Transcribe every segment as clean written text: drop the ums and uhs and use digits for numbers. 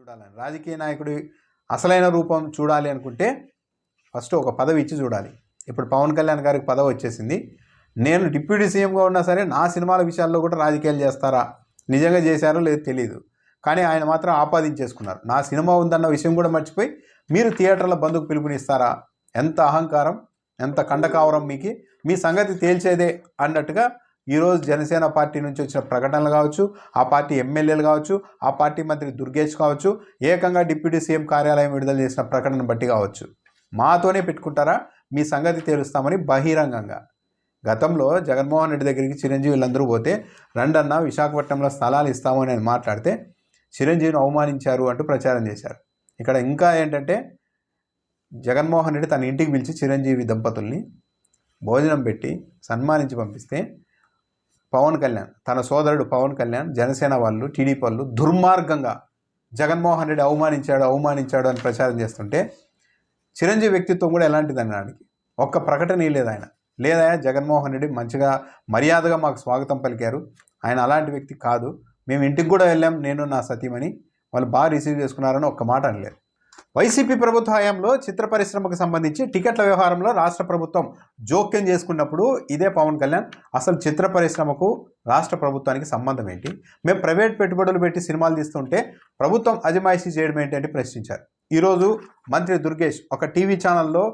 చూడాలని, రాజకీయ నాయకుడి అసలైన రూపం చూడాలి అనుకుంటే ఫస్ట్ ఒక పదవి ఇచ్చి చూడాలి. ఇప్పుడు పవన్ కళ్యాణ్ గారికి పదవి వచ్చేసింది. నేను డిప్యూటీ సీఎంగా ఉన్నా సరే నా సినిమాల విషయాల్లో కూడా రాజకీయాలు చేస్తారా, నిజంగా చేశారో లేదో తెలియదు. కానీ ఆయన మాత్రం ఆపాదించేసుకున్నారు. నా సినిమా ఉందన్న విషయం కూడా మర్చిపోయి మీరు థియేటర్ల బంధుకు పిలుపునిస్తారా? ఎంత అహంకారం, ఎంత కండకావరం మీకు, మీ సంగతి తేల్చేదే అన్నట్టుగా ఈరోజు జనసేన పార్టీ నుంచి వచ్చిన ప్రకటనలు కావచ్చు, ఆ పార్టీ ఎమ్మెల్యేలు కావచ్చు, ఆ పార్టీ మంత్రి దుర్గేష్ కావచ్చు, ఏకంగా డిప్యూటీ సీఎం కార్యాలయం విడుదల చేసిన ప్రకటన బట్టి కావచ్చు, మాతోనే పెట్టుకుంటారా, మీ సంగతి తేలుస్తామని బహిరంగంగా. గతంలో జగన్మోహన్ రెడ్డి దగ్గరికి చిరంజీవి వీళ్ళందరూ పోతే రండన్న విశాఖపట్నంలో స్థలాలు ఇస్తామని ఆయన మాట్లాడితే చిరంజీవిని అవమానించారు అంటూ ప్రచారం చేశారు. ఇక్కడ ఇంకా ఏంటంటే జగన్మోహన్ రెడ్డి తన ఇంటికి పిలిచి చిరంజీవి దంపతుల్ని భోజనం పెట్టి సన్మానించి పంపిస్తే పవన్ కళ్యాణ్, తన సోదరుడు పవన్ కళ్యాణ్, జనసేన వాళ్ళు, టీడీపీ వాళ్ళు దుర్మార్గంగా జగన్మోహన్ రెడ్డి అవమానించాడు అని ప్రచారం చేస్తుంటే చిరంజీవి వ్యక్తిత్వం కూడా ఎలాంటిది అనడానికి ఒక్క ప్రకటన లేదు ఆయన. లేదా జగన్మోహన్ రెడ్డి మంచిగా మర్యాదగా మాకు స్వాగతం పలికారు, ఆయన అలాంటి వ్యక్తి కాదు, మేము ఇంటికి కూడా వెళ్ళాం నేను నా సతీమణి, వాళ్ళు బాగా రిసీవ్ చేసుకున్నారని ఒక్క మాట అనలేదు. వైసీపీ ప్రభుత్వ హయాంలో చిత్ర పరిశ్రమకు సంబంధించి టికెట్ల వ్యవహారంలో రాష్ట్ర ప్రభుత్వం జోక్యం చేసుకున్నప్పుడు ఇదే పవన్ కళ్యాణ్ అసలు చిత్ర పరిశ్రమకు రాష్ట్ర ప్రభుత్వానికి సంబంధం ఏంటి, మేము ప్రైవేట్ పెట్టుబడులు పెట్టి సినిమాలు తీస్తుంటే ప్రభుత్వం అజమాయిషీ చేయడం ఏంటి అని ప్రశ్నించారు. ఈరోజు మంత్రి దుర్గేష్ ఒక టీవీ ఛానల్లో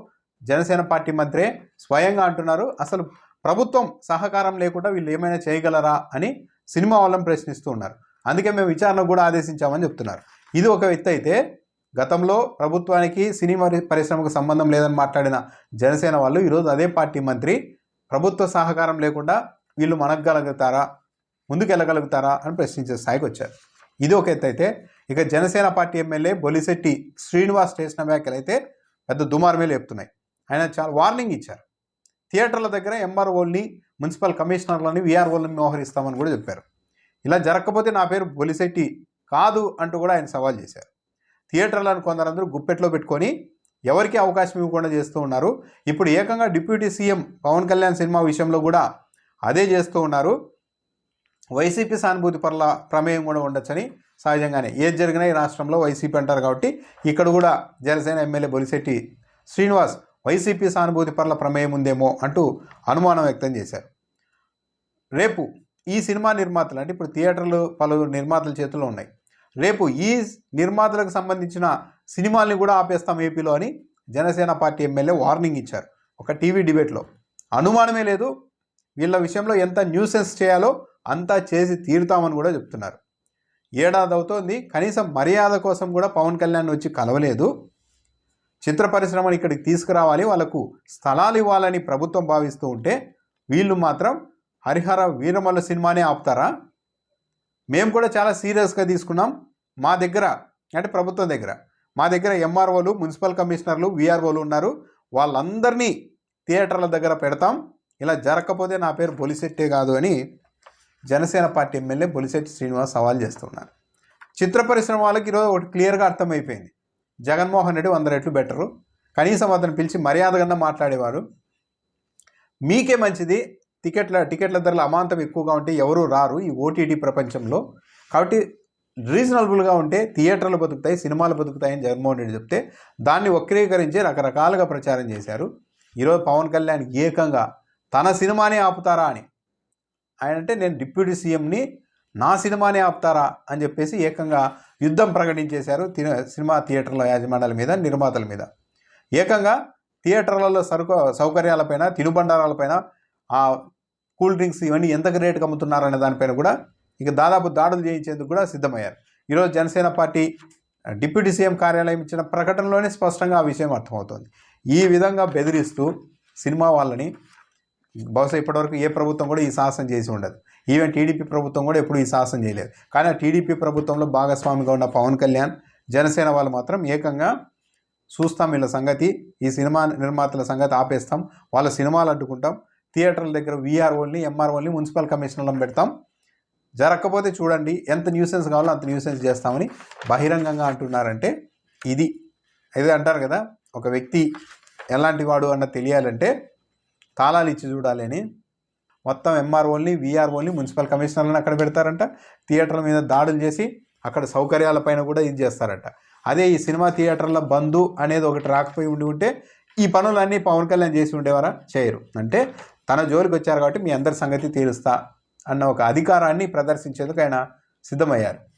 జనసేన పార్టీ మంత్రే స్వయంగా అంటున్నారు, అసలు ప్రభుత్వం సహకారం లేకుండా వీళ్ళు ఏమైనా చేయగలరా అని సినిమా వాళ్ళని ప్రశ్నిస్తూ ఉన్నారు. అందుకే మేము విచారణ కూడా ఆదేశించామని చెప్తున్నారు. ఇది ఒక వ్యక్తి అయితే, గతంలో ప్రభుత్వానికి సినిమా పరిశ్రమకు సంబంధం లేదని మాట్లాడిన జనసేన వాళ్ళు ఈరోజు అదే పార్టీ మంత్రి ప్రభుత్వ సహకారం లేకుండా వీళ్ళు మనగలుగుతారా, ముందుకెళ్ళగలుగుతారా అని ప్రశ్నించే స్థాయికి వచ్చారు. ఇది ఒక ఎత్తు అయితే, ఇక జనసేన పార్టీ ఎమ్మెల్యే బొలిశెట్టి శ్రీనివాస్ చేసిన వ్యాఖ్యలు అయితే పెద్ద దుమారమే లేపుతున్నాయి. ఆయన చాలా వార్నింగ్ ఇచ్చారు. థియేటర్ల దగ్గర ఎంఆర్ఓల్ని, మున్సిపల్ కమిషనర్లని, వీఆర్ఓలని వ్యవహరిస్తామని కూడా చెప్పారు. ఇలా జరగకపోతే నా పేరు బొలిశెట్టి కాదు అంటూ కూడా ఆయన సవాల్ చేశారు. థియేటర్లను కొందరందరూ గుప్పెట్లో పెట్టుకొని ఎవరికి అవకాశం ఇవ్వకుండా చేస్తూ ఉన్నారు. ఇప్పుడు ఏకంగా deputy CM Pawan Kalyan cinema విషయంలో కూడా అదే చేస్తూ ఉన్నారు. వైసీపీ సానుభూతి పట్ల ప్రమేయం కూడా ఉండొచ్చని, సహజంగానే ఏది జరిగినా ఈ రాష్ట్రంలో వైసీపీ అంటారు కాబట్టి ఇక్కడ కూడా జనసేన ఎమ్మెల్యే బొలిశెట్టి శ్రీనివాస్ వైసీపీ సానుభూతి పట్ల ప్రమేయం ఉందేమో అంటూ అనుమానం వ్యక్తం చేశారు. రేపు ఈ సినిమా నిర్మాతలు, అంటే ఇప్పుడు థియేటర్లు పలువురు నిర్మాతల చేతుల్లో ఉన్నాయి, రేపు ఈ నిర్మాతలకు సంబంధించిన సినిమాల్ని కూడా ఆపేస్తాం ఏపీలో అని జనసేన పార్టీ ఎమ్మెల్యే వార్నింగ్ ఇచ్చారు ఒక టీవీ డిబేట్లో. అనుమానమే లేదు, వీళ్ళ విషయంలో ఎంత న్యూసెన్స్ చేయాలో అంతా చేసి తీరుతామని కూడా చెప్తున్నారు. ఏడాది అవుతోంది, కనీసం మర్యాద కోసం కూడా పవన్ కళ్యాణ్ వచ్చి కలవలేదు. చిత్ర పరిశ్రమను ఇక్కడికి తీసుకురావాలి, వాళ్ళకు స్థలాలు ఇవ్వాలని ప్రభుత్వం భావిస్తూ ఉంటే వీళ్ళు మాత్రం హరిహర వీరమల్ల సినిమానే ఆపుతారా? మేము కూడా చాలా సీరియస్గా తీసుకున్నాం, మా దగ్గర అంటే ప్రభుత్వం దగ్గర, మా దగ్గర ఎంఆర్ఓలు, మున్సిపల్ కమిషనర్లు, వీఆర్ఓలు ఉన్నారు, వాళ్ళందరినీ థియేటర్ల దగ్గర పెడతాం, ఇలా జరగకపోతే నా పేరు బొలిశెట్టే కాదు అని జనసేన పార్టీ ఎమ్మెల్యే బొలిశెట్టి శ్రీనివాస్ సవాల్ చేస్తున్నారు. చిత్ర పరిశ్రమ వాళ్ళకి ఈరోజు ఒకటి క్లియర్గా అర్థమైపోయింది, జగన్మోహన్ రెడ్డి 100 రెట్లు బెటరు, కనీసం అతను పిలిచి మర్యాదగా మాట్లాడేవారు. మీకే మంచిది, టికెట్ల ధరలు అమాంతం ఎక్కువగా ఉంటే ఎవరు రారు ఈ ఓటీటీ ప్రపంచంలో, కాబట్టి రీజనబుల్గా ఉంటే థియేటర్లు బతుకుతాయి, సినిమాలు బతుకుతాయని జగన్మోహన్ రెడ్డి చెప్తే దాన్ని వక్రీకరించి రకరకాలుగా ప్రచారం చేశారు. ఈరోజు పవన్ కళ్యాణ్ ఏకంగా తన సినిమానే ఆపుతారా అని, ఆయన అంటే నేను డిప్యూటీ సీఎంని, నా సినిమానే ఆపుతారా అని చెప్పేసి ఏకంగా యుద్ధం ప్రకటించేశారు సినిమా థియేటర్ల యాజమాన్యాల మీద, నిర్మాతల మీద. ఏకంగా థియేటర్లలో సౌకర్యాలపైన, తినుబండారాలపైన, ఆ కూల్ డ్రింక్స్ ఇవన్నీ ఎంత రేటుకి అమ్ముతున్నారనే దానిపైన కూడా ఇక దాదాపు దాడులు చేయించేందుకు కూడా సిద్ధమయ్యారు. ఈరోజు జనసేన పార్టీ డిప్యూటీ సీఎం కార్యాలయం ఇచ్చిన ప్రకటనలోనే స్పష్టంగా ఆ విషయం అర్థమవుతుంది. ఈ విధంగా బెదిరిస్తూ సినిమా వాళ్ళని బహుశా ఇప్పటివరకు ఏ ప్రభుత్వం కూడా ఈ సాహసం చేసి ఉండదు. ఈవెన్ టీడీపీ ప్రభుత్వం కూడా ఎప్పుడు ఈ సాహసం చేయలేదు. కానీ ఆ టీడీపీ ప్రభుత్వంలో భాగస్వామిగా ఉన్న పవన్ కళ్యాణ్, జనసేన వాళ్ళు మాత్రం ఏకంగా చూస్తాం వీళ్ళ సంగతి, ఈ సినిమా నిర్మాతల సంగతి ఆపేస్తాం, వాళ్ళ సినిమాలు అడ్డుకుంటాం, థియేటర్ల దగ్గర వీఆర్ఓల్ని, ఎంఆర్ఓల్ని, మున్సిపల్ కమిషనర్లను పెడతాం, జరగకపోతే చూడండి ఎంత న్యూసెన్స్ కావాలో అంత న్యూసెన్స్ చేస్తామని బహిరంగంగా అంటున్నారంటే ఇది అంటారు కదా, ఒక వ్యక్తి ఎలాంటి వాడు అన్న తెలియాలంటే తాళాలు ఇచ్చి చూడాలి అని. మొత్తం ఎంఆర్ఓల్ని, వీఆర్ఓల్ని, మున్సిపల్ కమిషనర్లను అక్కడ పెడతారంట, థియేటర్ల మీద దాడులు చేసి అక్కడ సౌకర్యాలపైన కూడా ఇది చేస్తారట. అదే ఈ సినిమా థియేటర్ల బంధు అనేది ఒకటి రాకపోయి ఉంటే ఈ పనులన్నీ పవన్ కళ్యాణ్ చేసి ఉండేవారా? చేయరు. అంటే తన జోలికి వచ్చారు కాబట్టి మీ అందరి సంగతి తీరుస్తా అన్న ఒక అధికారాన్ని ప్రదర్శించేందుకు ఆయన సిద్ధమయ్యారు.